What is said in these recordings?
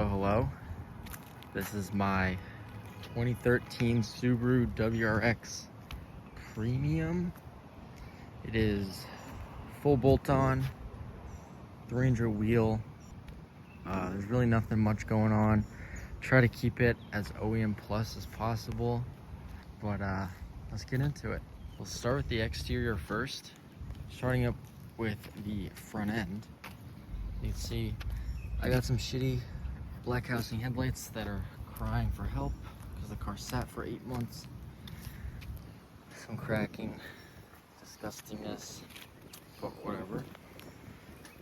Hello. This is my 2013 Subaru WRX Premium. It is full bolt-on, 300 wheel. There's really nothing much going on. Try to keep it as OEM plus as possible, but let's get into it. We'll start with the exterior first, starting up with the front end. You can see I got some shitty black housing headlights that are crying for help because the car sat for 8 months. Some cracking, disgustingness, but whatever.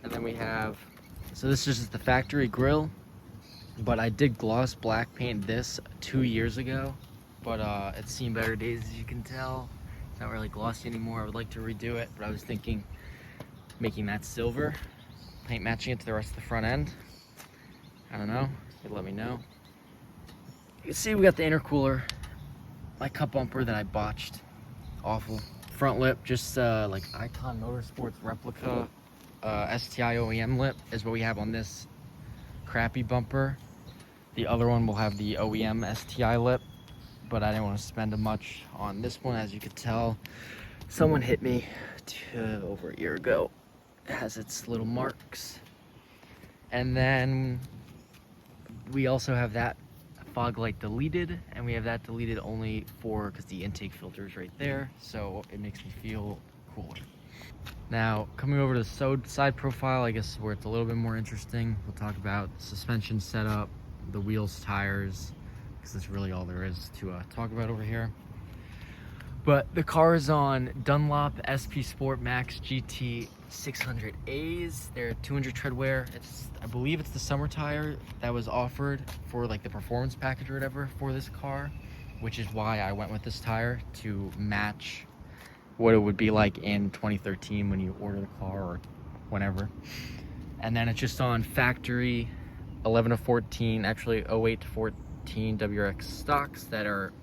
And then we have, so this is just the factory grille, but I did gloss black paint this 2 years ago, but it's seen better days, as you can tell. It's not really glossy anymore. I would like to redo it, but I was thinking making that silver, paint matching it to the rest of the front end. I don't know, you let me know. You can see we got the intercooler, my cup bumper that I botched, awful. Front lip, just like Icon Motorsports replica STI OEM lip is what we have on this crappy bumper. The other one will have the OEM STI lip, but I didn't want to spend much on this one. As you could tell, someone hit me over a year ago. It has its little marks. And then we also have that fog light deleted, and we have that deleted only for because the intake filter is right there, so it makes me feel cooler. Now, coming over to the side profile, I guess where it's a little bit more interesting, we'll talk about suspension setup, the wheels, tires, because that's really all there is to talk about over here. But the car is on Dunlop SP Sport Max GT 600As. They're 200 tread wear. I believe it's the summer tire that was offered for like the performance package or whatever for this car, which is why I went with this tire to match what it would be like in 2013 when you order the car or whenever. And then it's just on factory 11 to 14, actually 08 to 14 WRX stocks they're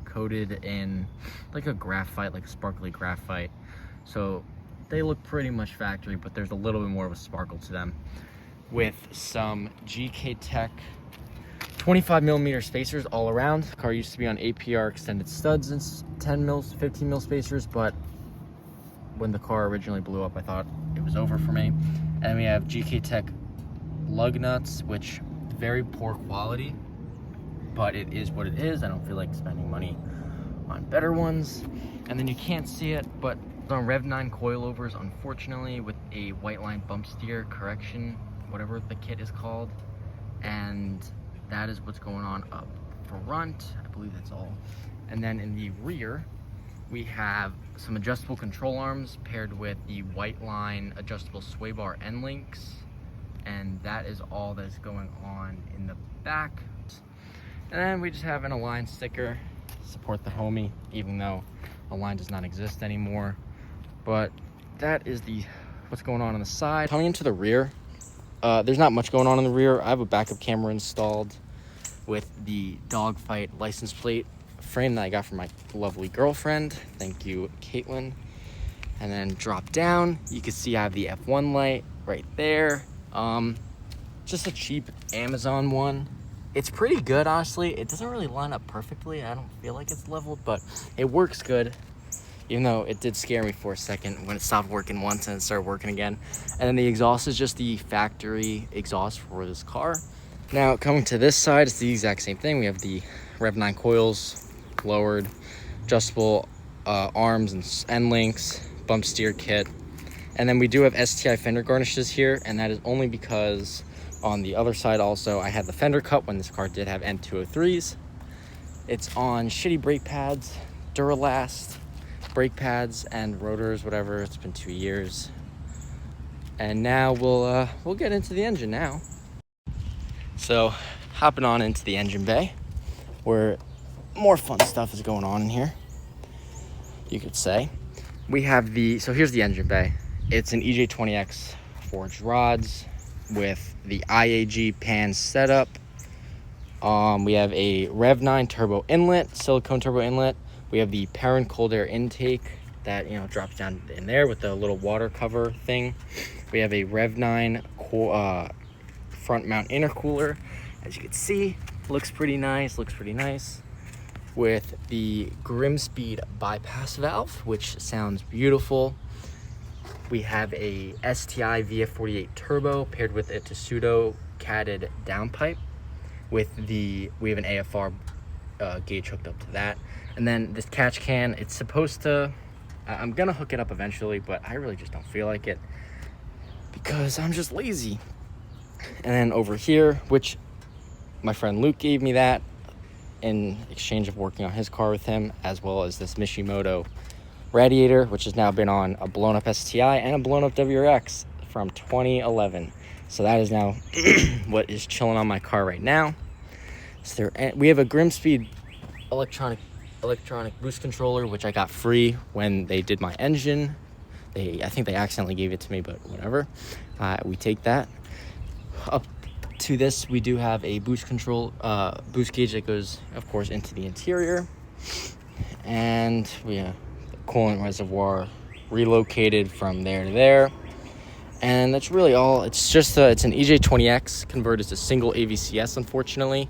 coated in like a graphite, like a sparkly graphite. So they look pretty much factory, but there's a little bit more of a sparkle to them with some GK Tech 25mm spacers all around. The car used to be on APR extended studs and 15mm spacers, but when the car originally blew up, I thought it was over for me. And we have GK Tech lug nuts, which very poor quality, but it is what it is. I don't feel like spending money on better ones. And then you can't see it, but it's on Rev 9 coilovers, unfortunately, with a white line bump steer correction, whatever the kit is called. And that is what's going on up front. I believe that's all. And then in the rear, we have some adjustable control arms paired with the white line adjustable sway bar end links. And that is all that's going on in the back. And then we just have an Align sticker, support the homie, even though Align does not exist anymore. But that is what's going on the side. Coming into the rear, there's not much going on in the rear. I have a backup camera installed with the Dogfight license plate frame that I got from my lovely girlfriend. Thank you, Caitlin. And then drop down, you can see I have the F1 light right there. Just a cheap Amazon one. It's pretty good, honestly. It doesn't really line up perfectly. I don't feel like it's leveled, but it works good. Even though it did scare me for a second when it stopped working once and it started working again. And then the exhaust is just the factory exhaust for this car. Now, coming to this side, it's the exact same thing. We have the Rev 9 coils, lowered, adjustable arms and end links, bump steer kit. And then we do have STI fender garnishes here, and that is only because on the other side also, I had the fender cut when this car did have N203s. It's on shitty brake pads, Duralast brake pads and rotors, whatever. It's been 2 years. And now we'll get into the engine now. So hopping on into the engine bay, where more fun stuff is going on in here, you could say. We have so here's the engine bay. It's an EJ20X forged rods with the IAG pan setup. We have a Rev 9 turbo inlet, silicone turbo inlet. We have the Perrin cold air intake that, drops down in there with the little water cover thing. We have a Rev 9 front mount intercooler. As you can see, looks pretty nice, with the Grimspeed bypass valve, which sounds beautiful. We have a STI VF48 turbo paired with a Tessuto catted downpipe. We have an AFR gauge hooked up to that. And then this catch can, it's supposed to, I'm gonna hook it up eventually, but I really just don't feel like it because I'm just lazy. And then over here, which my friend Luke gave me that in exchange of working on his car with him, as well as this Mishimoto radiator, which has now been on a blown up STI and a blown up WRX from 2011. So that is now what is chilling on my car right now. So we have a Grimspeed electronic boost controller, which I got free when they did my engine. I think they accidentally gave it to me, but whatever. We take that. Up to this, we do have a boost gauge that goes, of course, into the interior. And we have the coolant reservoir relocated from there to there. And that's really all. It's just it's an EJ20X converted to single AVCS, unfortunately.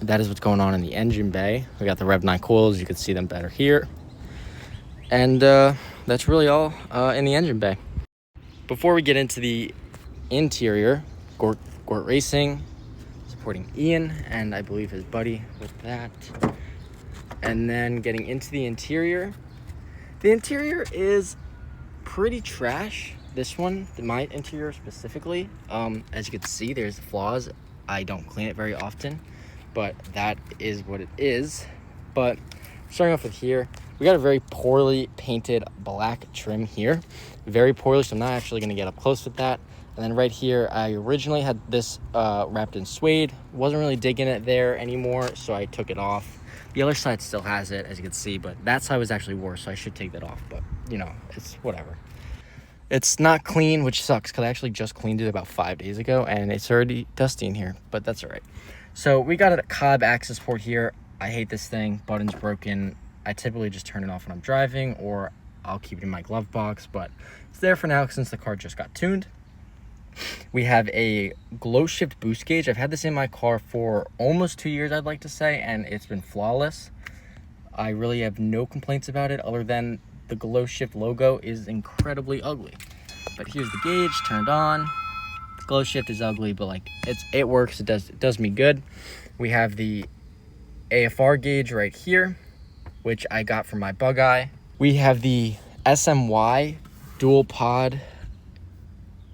That is what's going on in the engine bay. We got the Rev 9 coils. You can see them better here. And that's really all in the engine bay. Before we get into the interior, Gort Racing supporting Ian and I believe his buddy with that. And then getting into the interior is pretty trash. This one, my interior specifically, as you can see, there's flaws. I don't clean it very often, but that is what it is. But starting off with here, we got a very poorly painted black trim here. Very poorly, so I'm not actually going to get up close with that. And then right here, I originally had this wrapped in suede. Wasn't really digging it there anymore, so I took it off. The other side still has it, as you can see, but that side was actually worse, so I should take that off. But, you know, it's whatever. It's not clean, which sucks, because I actually just cleaned it about 5 days ago, and it's already dusty in here, but that's all right. So we got a cob access port here. I hate this thing. Button's broken. I typically just turn it off when I'm driving, or I'll keep it in my glove box, but it's there for now since the car just got tuned. We have a glow shift boost gauge. I've had this in my car for almost 2 years, I'd like to say, and it's been flawless. I really have no complaints about it other than the glow shift logo is incredibly ugly. But here's the gauge turned on. The glow shift is ugly, but like it works. It does me good. We have the AFR gauge right here, which I got from my bug eye. We have the SMY dual pod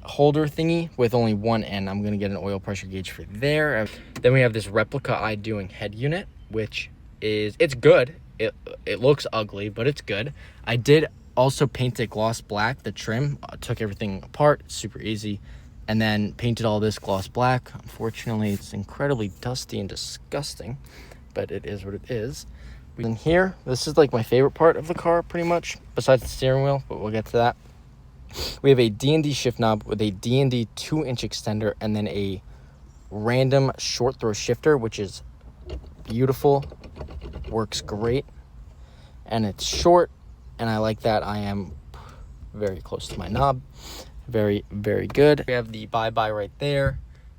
holder thingy with only one end. I'm gonna get an oil pressure gauge for there. Then we have this replica iDoing head unit, which it's good. It looks ugly, but it's good. I did also paint it gloss black, the trim. Took everything apart, super easy, and then painted all this gloss black. Unfortunately, it's incredibly dusty and disgusting, but it is what it is. In here, this is like my favorite part of the car, pretty much, besides the steering wheel, but we'll get to that. We have a D&D shift knob with a D&D 2-inch extender and then a random short throw shifter, which is beautiful, works great, and it's short, and I like that. I am very close to my knob. Very, very good. We have the bye-bye right there,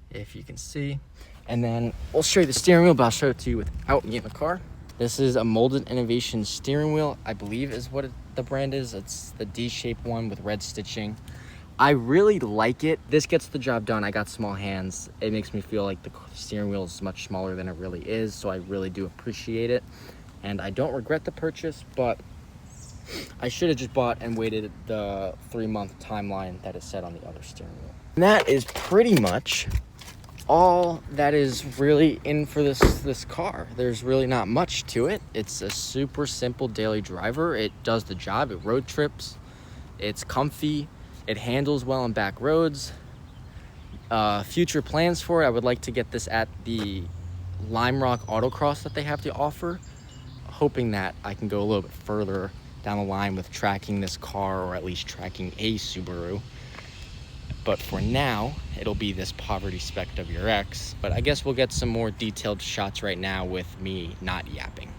if you can see. And then we'll show you the steering wheel, but I'll show it to you without me in the car. This is a Molded Innovation steering wheel, I believe is what the brand is. It's the D-shaped one with red stitching. I really like it. This gets the job done. I got small hands. It makes me feel like the steering wheel is much smaller than it really is, so I really do appreciate it. And I don't regret the purchase, but I should have just bought and waited the 3-month timeline that is set on the other steering wheel. And that is pretty much all that is really in for this car. There's really not much to it. It's a super simple daily driver. It does the job. It road trips. It's comfy. It handles well on back roads. Future plans for it, I would like to get this at the Lime Rock Autocross that they have to offer, hoping that I can go a little bit further down the line with tracking this car, or at least tracking a Subaru. But for now, it'll be this poverty spec WRX. But I guess we'll get some more detailed shots right now with me not yapping.